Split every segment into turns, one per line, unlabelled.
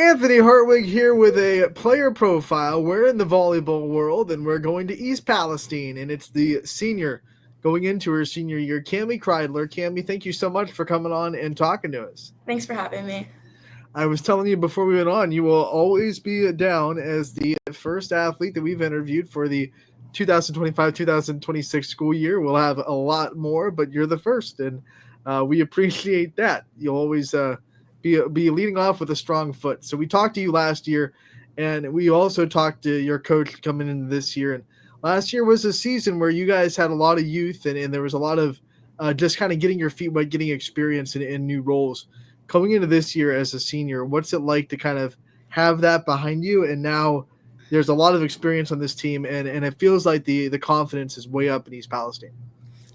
Anthony Hartwig here with a player profile. We're in the volleyball world, and we're going to East Palestine, and it's the senior going into her senior year, Cami Kridler. Cami, thank you so much for coming on and talking to us.
Thanks for having me.
I was telling you before we went on, you will always be down as the first athlete that we've interviewed for the 2025-2026 school year. We'll have a lot more, but you're the first, and we appreciate that. You'll always be leading off with a strong foot. So we talked to you last year, and we also talked to your coach coming into this year. And last year was a season where you guys had a lot of youth, and there was a lot of just kind of getting your feet wet, getting experience in new roles. Coming into this year as a senior, what's it like to kind of have that behind you? And now there's a lot of experience on this team, and it feels like the confidence is way up in East Palestine.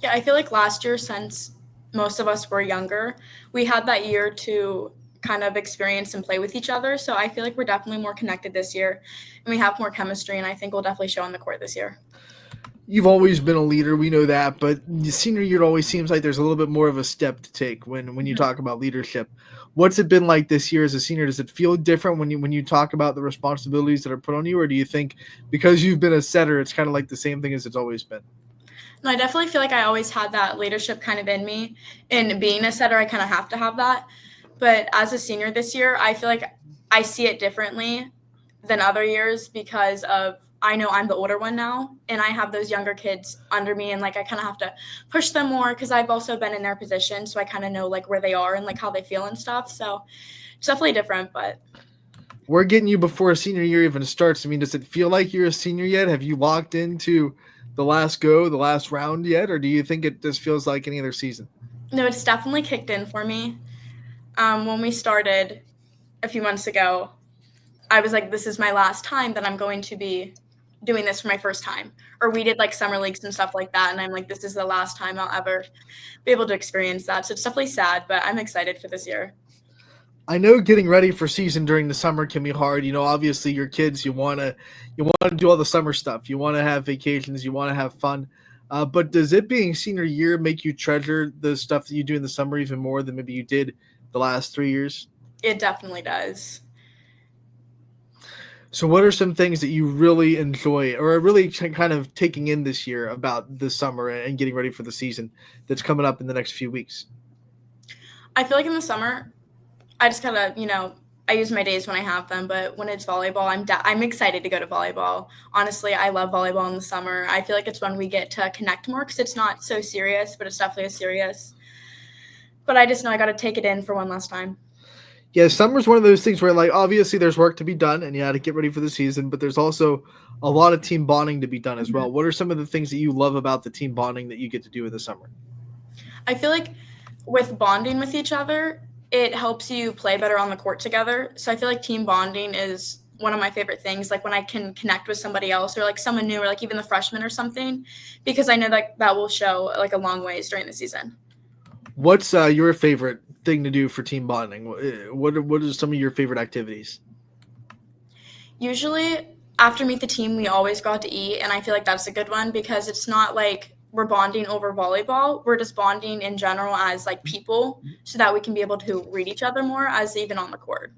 Yeah, I feel like last year, since most of us were younger, we had that year to kind of experience and play with each other. So I feel like we're definitely more connected this year, and we have more chemistry, and I think we'll definitely show on the court this year.
You've always been a leader, we know that, but the senior year always seems like there's a little bit more of a step to take when you talk about leadership. What's it been like this year as a senior? Does it feel different when you talk about the responsibilities that are put on you, or do you think because you've been a setter, it's kind of like the same thing as it's always been?
No, I definitely feel like I always had that leadership kind of in me, and being a setter, I kind of have to have that. But as a senior this year, I feel like I see it differently than other years because of I know I'm the older one now, and I have those younger kids under me, and like I kind of have to push them more because I've also been in their position, so I kind of know like where they are and like how they feel and stuff. So it's definitely different, but
we're getting you before a senior year even starts. I mean, does it feel like you're a senior yet? Have you locked into the last round yet, or do you think it just feels like any other season?
No, it's definitely kicked in for me. When we started a few months ago, I was like, this is my last time that I'm going to be doing this for my first time. Or we did like summer leagues and stuff like that, and I'm like, this is the last time I'll ever be able to experience that. So it's definitely sad, but I'm excited for this year.
I know getting ready for season during the summer can be hard. You know, obviously your kids, you want to do all the summer stuff. You want to have vacations. You want to have fun. But does it being senior year make you treasure the stuff that you do in the summer even more than maybe you did the last 3 years?
It definitely does.
So what are some things that you really enjoy or are really kind of taking in this year about the summer and getting ready for the season that's coming up in the next few weeks?
I feel like in the summer, I just kind of, I use my days when I have them, but when it's volleyball, I'm excited to go to volleyball. Honestly, I love volleyball in the summer. I feel like it's when we get to connect more because it's not so serious, but it's definitely serious. But I just know I got to take it in for one last time.
Yeah, summer's one of those things where, like, obviously there's work to be done and you got to get ready for the season, but there's also a lot of team bonding to be done as well. What are some of the things that you love about the team bonding that you get to do in the summer?
I feel like with bonding with each other, it helps you play better on the court together. So I feel like team bonding is one of my favorite things, like when I can connect with somebody else or like someone new or like even the freshman or something, because I know that will show like a long ways during the season.
What's your favorite thing to do for team bonding? What are some of your favorite activities?
Usually after Meet the Team, we always go out to eat, and I feel like that's a good one because it's not like we're bonding over volleyball. We're just bonding in general as like people so that we can be able to read each other more as even on the court.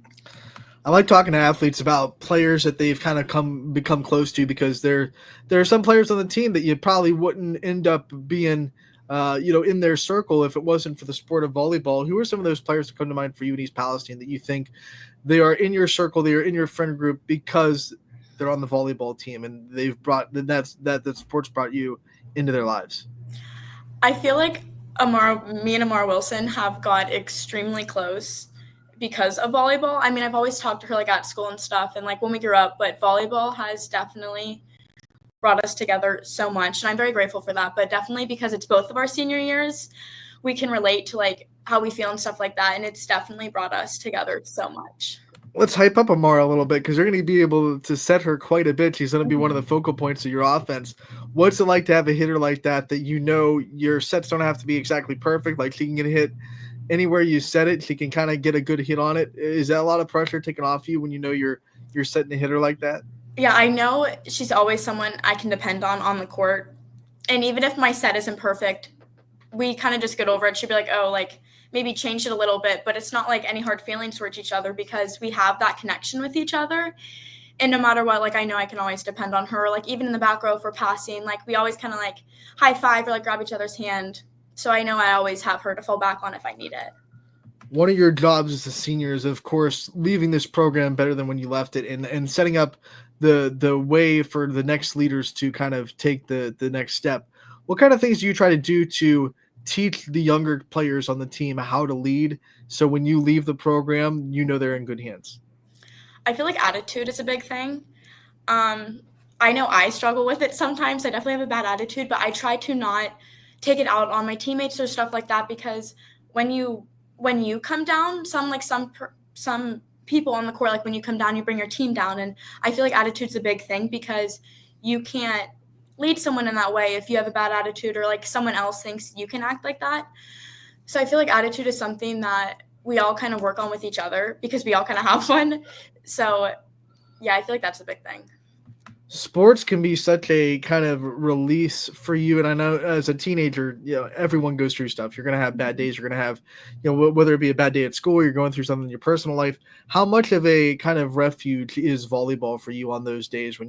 I like talking to athletes about players that they've kind of become close to because there are some players on the team that you probably wouldn't end up being in their circle if it wasn't for the sport of volleyball. Who are some of those players that come to mind for you in East Palestine that you think they are in your circle, they are in your friend group because they're on the volleyball team and they've brought that sports brought you into their lives?
I feel like me and Amara Wilson have got extremely close because of volleyball. I mean, I've always talked to her like at school and stuff and like when we grew up, but volleyball has definitely brought us together so much, and I'm very grateful for that. But definitely because it's both of our senior years, we can relate to like how we feel and stuff like that, and it's definitely brought us together so much.
Let's hype up Amara a little bit because you're going to be able to set her quite a bit. She's going to be one of the focal points of your offense. What's it like to have a hitter like that your sets don't have to be exactly perfect? Like she can get a hit anywhere you set it. She can kind of get a good hit on it. Is that a lot of pressure taken off you when you know you're setting a hitter like that?
Yeah, I know she's always someone I can depend on the court. And even if my set isn't perfect, we kind of just get over it. She'd be like, oh, like maybe changed it a little bit, but it's not like any hard feelings towards each other because we have that connection with each other. And no matter what, like, I know I can always depend on her. Like, even in the back row for passing, like, we always kind of like high five or like grab each other's hand. So I know I always have her to fall back on if I need it.
One of your jobs as a senior is, of course, leaving this program better than when you left it, and setting up the way for the next leaders to kind of take the next step. What kind of things do you try to do to teach the younger players on the team how to lead, so when you leave the program, you know they're in good hands?
I feel like attitude is a big thing. I know I struggle with it sometimes. I definitely have a bad attitude, but I try to not take it out on my teammates or stuff like that, because when you come down, some people on the court, like when you come down, you bring your team down, and I feel like attitude's a big thing because you can't lead someone in that way if you have a bad attitude or like someone else thinks you can act like that. So I feel like attitude is something that we all kind of work on with each other because we all kind of have one. So yeah, I feel like that's a big thing.
Sports can be such a kind of release for you, and I know as a teenager, everyone goes through stuff. You're going to have bad days. You're going to have, whether it be a bad day at school, you're going through something in your personal life. How much of a kind of refuge is volleyball for you on those days when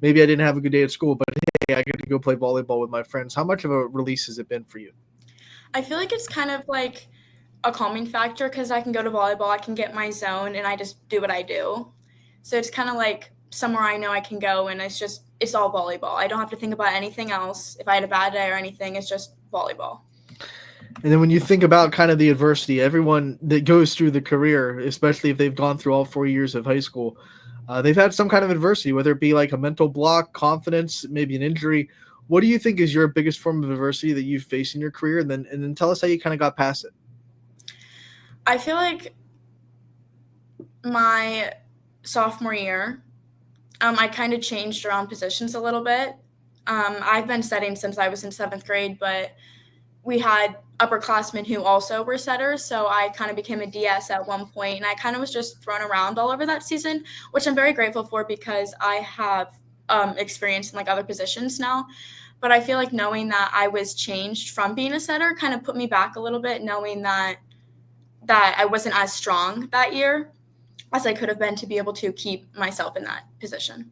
maybe I didn't have a good day at school, but hey, I get to go play volleyball with my friends? How much of a release has it been for you?
I feel like it's kind of like a calming factor because I can go to volleyball, I can get my zone, and I just do what I do. So it's kind of like somewhere I know I can go, and it's all volleyball. I don't have to think about anything else. If I had a bad day or anything, it's just volleyball.
And then when you think about kind of the adversity, everyone that goes through the career, especially if they've gone through all 4 years of high school, they've had some kind of adversity, whether it be like a mental block, confidence, maybe an injury. What do you think is your biggest form of adversity that you've faced in your career? And then tell us how you kind of got past it.
I feel like my sophomore year, I kind of changed around positions a little bit. I've been setting since I was in 7th grade, but we had upperclassmen who also were setters, so I kind of became a DS at one point, and I kind of was just thrown around all over that season, which I'm very grateful for because I have experience in like other positions now. But I feel like knowing that I was changed from being a setter kind of put me back a little bit, knowing that I wasn't as strong that year as I could have been to be able to keep myself in that position.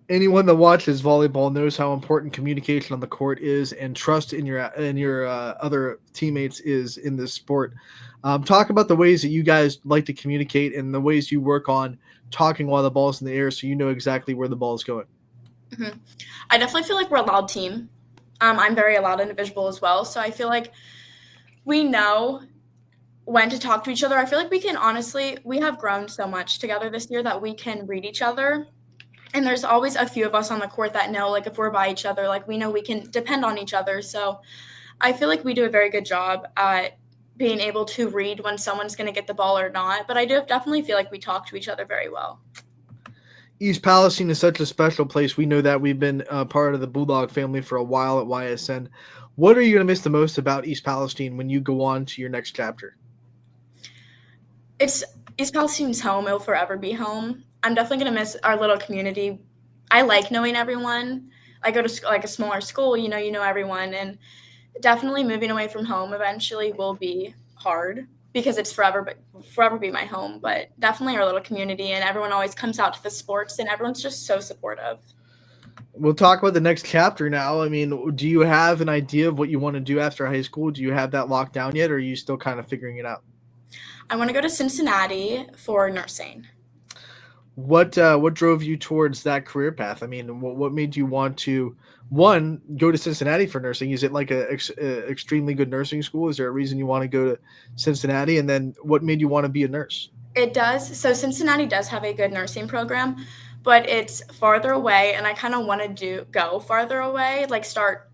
Anyone that watches volleyball knows how important communication on the court is, and trust in your other teammates is in this sport. Talk about the ways that you guys like to communicate and the ways you work on talking while the ball's in the air, so you know exactly where the ball is going.
Mm-hmm. I definitely feel like we're a loud team. I'm very a loud individual as well, so I feel like we know when to talk to each other. I feel like we have grown so much together this year that we can read each other. And there's always a few of us on the court that know, like, if we're by each other, like, we know we can depend on each other. So I feel like we do a very good job at being able to read when someone's going to get the ball or not. But I do definitely feel like we talk to each other very well.
East Palestine is such a special place. We know that we've been part of the Bulldog family for a while at YSN. What are you going to miss the most about East Palestine when you go on to your next chapter?
It's East Palestine's home. It'll forever be home. I'm definitely going to miss our little community. I like knowing everyone. I go to like a smaller school, you know everyone, and definitely moving away from home eventually will be hard because it's forever be my home. But definitely our little community, and everyone always comes out to the sports, and everyone's just so supportive.
We'll talk about the next chapter now. I mean, do you have an idea of what you want to do after high school? Do you have that locked down yet, or are you still kind of figuring it out?
I want to go to Cincinnati for nursing.
What drove you towards that career path? I mean, what made you want to, one, go to Cincinnati for nursing? Is it like a extremely good nursing school? Is there a reason you want to go to Cincinnati? And then what made you want to be a nurse?
It does. So Cincinnati does have a good nursing program, but it's farther away, and I kind of want to go farther away, like start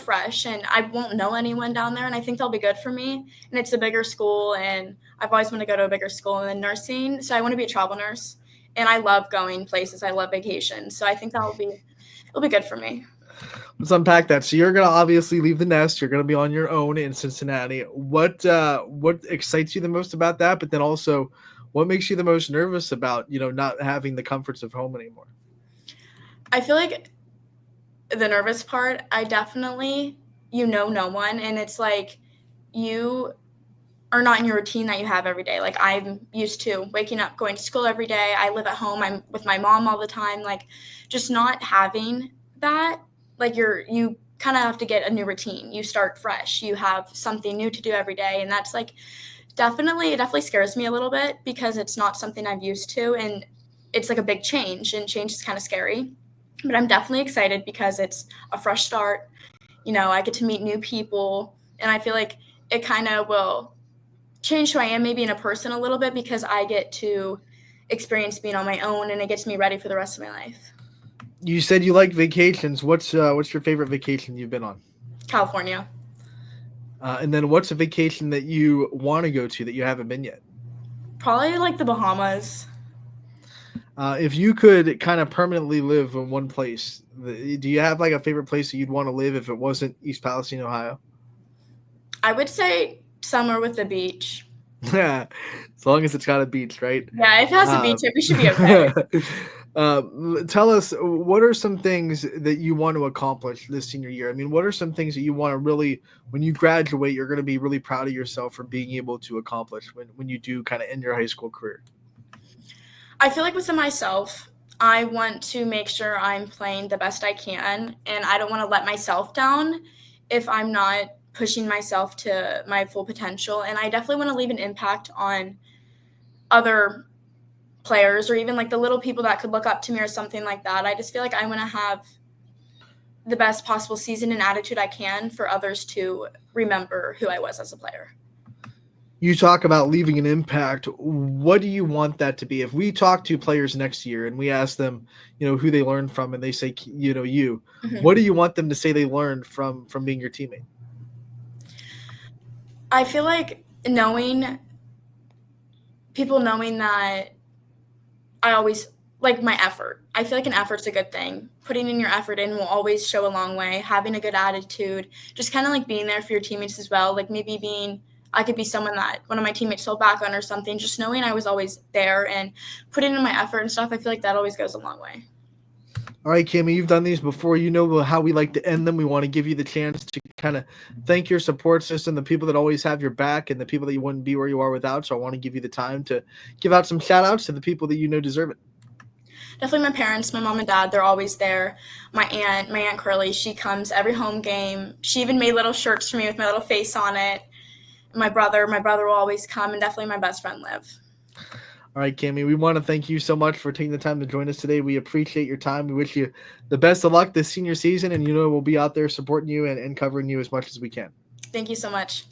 fresh, and I won't know anyone down there, and I think they'll be good for me. And it's a bigger school, and I've always wanted to go to a bigger school and then nursing. So I want to be a travel nurse. And I love going places. I love vacations. So I think it'll be good for me.
Let's unpack that. So you're going to obviously leave the nest. You're going to be on your own in Cincinnati. What excites you the most about that? But then also, what makes you the most nervous about, not having the comforts of home anymore?
I feel like the nervous part, I definitely, no one. And it's like you are not in your routine that you have every day. Like I'm used to waking up, going to school every day. I live at home. I'm with my mom all the time. Like just not having that, like you kind of have to get a new routine. You start fresh. You have something new to do every day. And that's like it definitely scares me a little bit because it's not something I'm used to. And it's like a big change, and change is kind of scary. But I'm definitely excited because it's a fresh start. I get to meet new people, and I feel like it kind of will change who I am maybe in a person a little bit because I get to experience being on my own, and it gets me ready for the rest of my life.
You said you like vacations. What's your favorite vacation you've been on?
California.
And then what's a vacation that you want to go to that you haven't been yet?
Probably like the Bahamas.
If you could kind of permanently live in one place, do you have like a favorite place that you'd want to live if it wasn't East Palestine, Ohio?
I would say somewhere with the beach.
As long as it's got a beach, right?
Yeah, if it has a beach, we should be okay.
Tell us, what are some things that you want to accomplish this senior year? I mean, what are some things that you want to really, when you graduate, you're going to be really proud of yourself for being able to accomplish when you do kind of end your high school career?
I feel like within myself, I want to make sure I'm playing the best I can, and I don't want to let myself down if I'm not pushing myself to my full potential. And I definitely want to leave an impact on other players or even like the little people that could look up to me or something like that. I just feel like I want to have the best possible season and attitude I can for others to remember who I was as a player.
You talk about leaving an impact. What do you want that to be? If we talk to players next year and we ask them, who they learned from, and they say, what do you want them to say they learned from being your teammate?
I feel like people knowing that I always like my effort. I feel like an effort's a good thing. Putting in your effort in will always show a long way. Having a good attitude, just kind of like being there for your teammates as well. Like maybe I could be someone that one of my teammates fell back on or something. Just knowing I was always there and putting in my effort and stuff, I feel like that always goes a long way.
All right, Cammie, you've done these before. You know how we like to end them. We want to give you the chance to kind of thank your support system, the people that always have your back, and the people that you wouldn't be where you are without. So I want to give you the time to give out some shout-outs to the people that deserve it.
Definitely my parents, my mom and dad, they're always there. My Aunt Curly, she comes every home game. She even made little shirts for me with my little face on it. My brother will always come, and definitely my best friend, Liv.
All right, Cammie, we want to thank you so much for taking the time to join us today. We appreciate your time. We wish you the best of luck this senior season, and we'll be out there supporting you and covering you as much as we can.
Thank you so much.